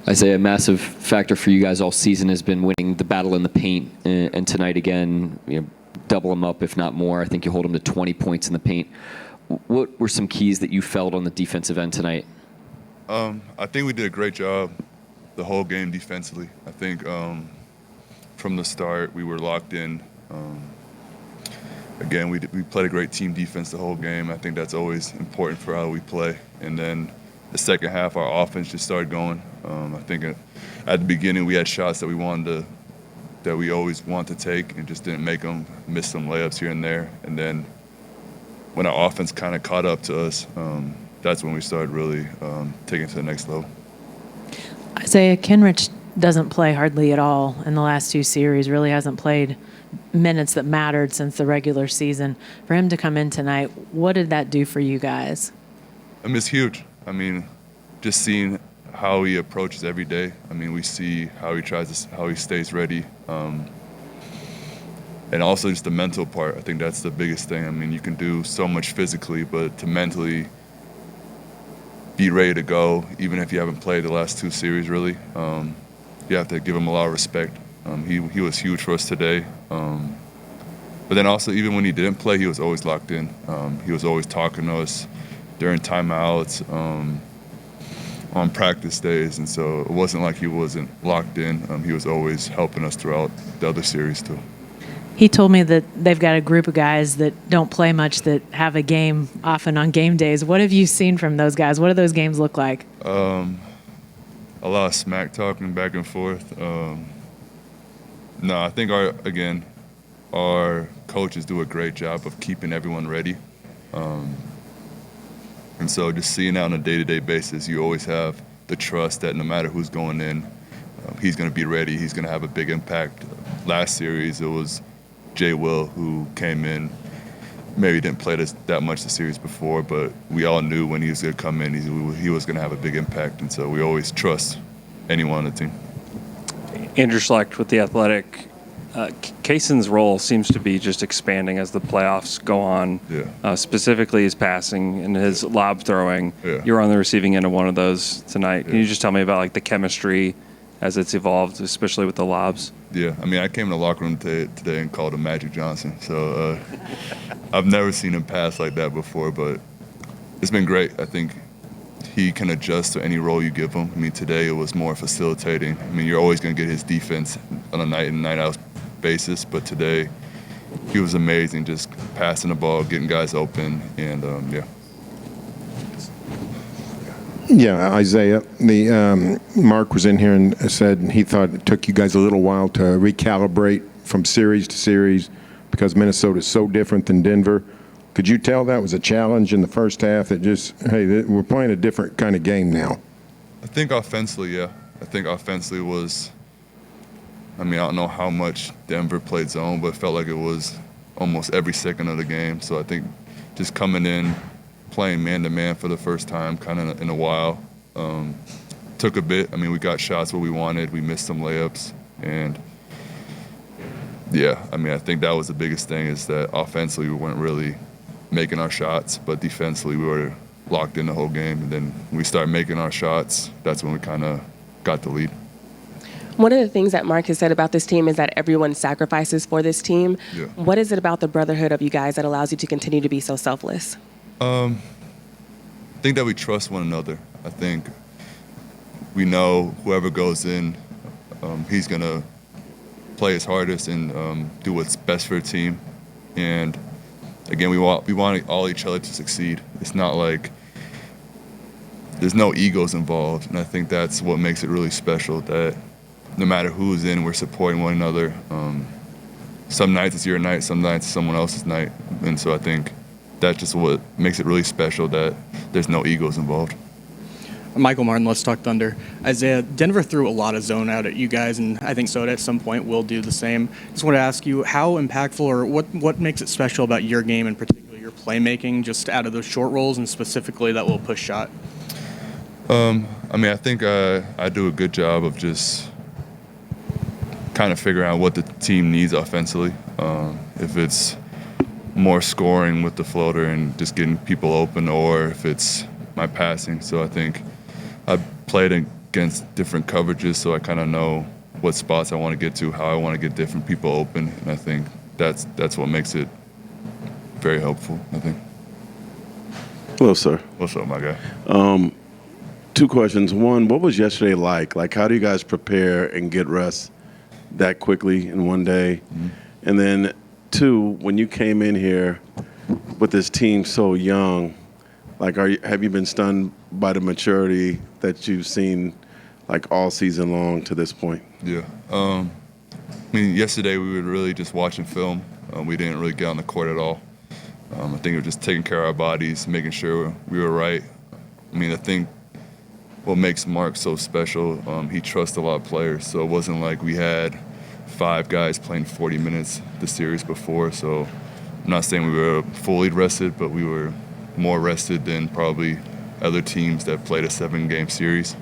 Isaiah, a massive factor for you guys all season has been winning the battle in the paint, and tonight again, double them up, if not more. I think you hold them to 20 points in the paint. What were some keys that you felt on the defensive end tonight? I think we did a great job the whole game defensively. I think from the start we were locked in. Again, we played a great team defense the whole game. I think that's always important for how we play. And then the second half, our offense just started going. I think at the beginning we had shots that we always want to take and just didn't make them, missed some layups here and there. And then when our offense kind of caught up to us, that's when we started really taking it to the next level. Isaiah, Kenrich doesn't play hardly at all in the last two series, really hasn't played minutes that mattered since the regular season. For him to come in tonight, what did that do for you guys? I mean, it's huge. I mean, just seeing how he approaches every day. I mean, we see how he stays ready. And also just the mental part. I think that's the biggest thing. I mean, you can do so much physically, but to mentally be ready to go, even if you haven't played the last two series, really, you have to give him a lot of respect. He was huge for us today. But then also, even when he didn't play, he was always locked in. He was always talking to us during timeouts, on practice days, and so it wasn't like he wasn't locked in. He was always helping us throughout the other series too. He told me that they've got a group of guys that don't play much that have a game often on game days. What have you seen from those guys? What do those games look like? A lot of smack talking back and forth. No, I think our coaches do a great job of keeping everyone ready. And so just seeing that on a day-to-day basis, you always have the trust that no matter who's going in, he's going to be ready. He's going to have a big impact. Last series, it was Jay Will who came in. Maybe didn't play that much the series before, but we all knew when he was going to come in, he was going to have a big impact. And so we always trust anyone on the team. Andrew Schlecht with The Athletic. Kayson's role seems to be just expanding as the playoffs go on, specifically his passing and his lob throwing. Yeah. You're on the receiving end of one of those tonight. Can you just tell me about the chemistry as it's evolved, especially with the lobs? Yeah, I mean, I came in the locker room today and called him Magic Johnson. So I've never seen him pass like that before, but it's been great. I think he can adjust to any role you give him. I mean, today it was more facilitating. I mean, you're always going to get his defense on a night in, night out basis, but today he was amazing, just passing the ball, getting guys open, and Yeah, Isaiah, Mark was in here and said he thought it took you guys a little while to recalibrate from series to series because Minnesota is so different than Denver. Could you tell that was a challenge in the first half that just, hey, we're playing a different kind of game now? I think offensively, yeah. I think offensively was, I mean, I don't know how much Denver played zone, but it felt like it was almost every second of the game. So I think just coming in, playing man-to-man for the first time kind of in a while, took a bit. I mean, we got shots where we wanted. We missed some layups. And, yeah, I mean, I think that was the biggest thing is that offensively we weren't really making our shots, but defensively we were locked in the whole game. And then when we started making our shots, that's when we kind of got the lead. One of the things that Mark has said about this team is that everyone sacrifices for this team. Yeah. What is it about the brotherhood of you guys that allows you to continue to be so selfless? I think that we trust one another. I think we know whoever goes in, he's going to play his hardest and do what's best for the team. And, again, we want all each other to succeed. It's not like there's no egos involved, and I think that's what makes it really special, that no matter who's in, we're supporting one another. Some nights it's your night, some nights it's someone else's night. And so I think that's just what makes it really special, that there's no egos involved. Michael Martin, Let's Talk Thunder. Isaiah, Denver threw a lot of zone out at you guys, and I think Soda at some point will do the same. Just want to ask you how impactful or what makes it special about your game, in particular your playmaking, just out of those short rolls and specifically that little push shot? I mean, I think I do a good job of just kind of figuring out what the team needs offensively. If it's more scoring with the floater and just getting people open, or if it's my passing. So I think I played against different coverages, so I kind of know what spots I want to get to, how I want to get different people open, and I think that's what makes it very helpful, I think. Hello, sir. What's up, my guy? 2 questions. One, what was yesterday like? Like, how do you guys prepare and get rest that quickly in one day? Mm-hmm. And then 2, when you came in here with this team so young, like, have you been stunned by the maturity that you've seen, like, all season long to this point? Yeah. I mean, yesterday we were really just watching film. We didn't really get on the court at all. I think it was just taking care of our bodies, making sure we were right. I mean, I think what makes Mark so special, he trusts a lot of players. So it wasn't like we had 5 guys playing 40 minutes the series before. So I'm not saying we were fully rested, but we were more rested than probably other teams that played a 7-game series.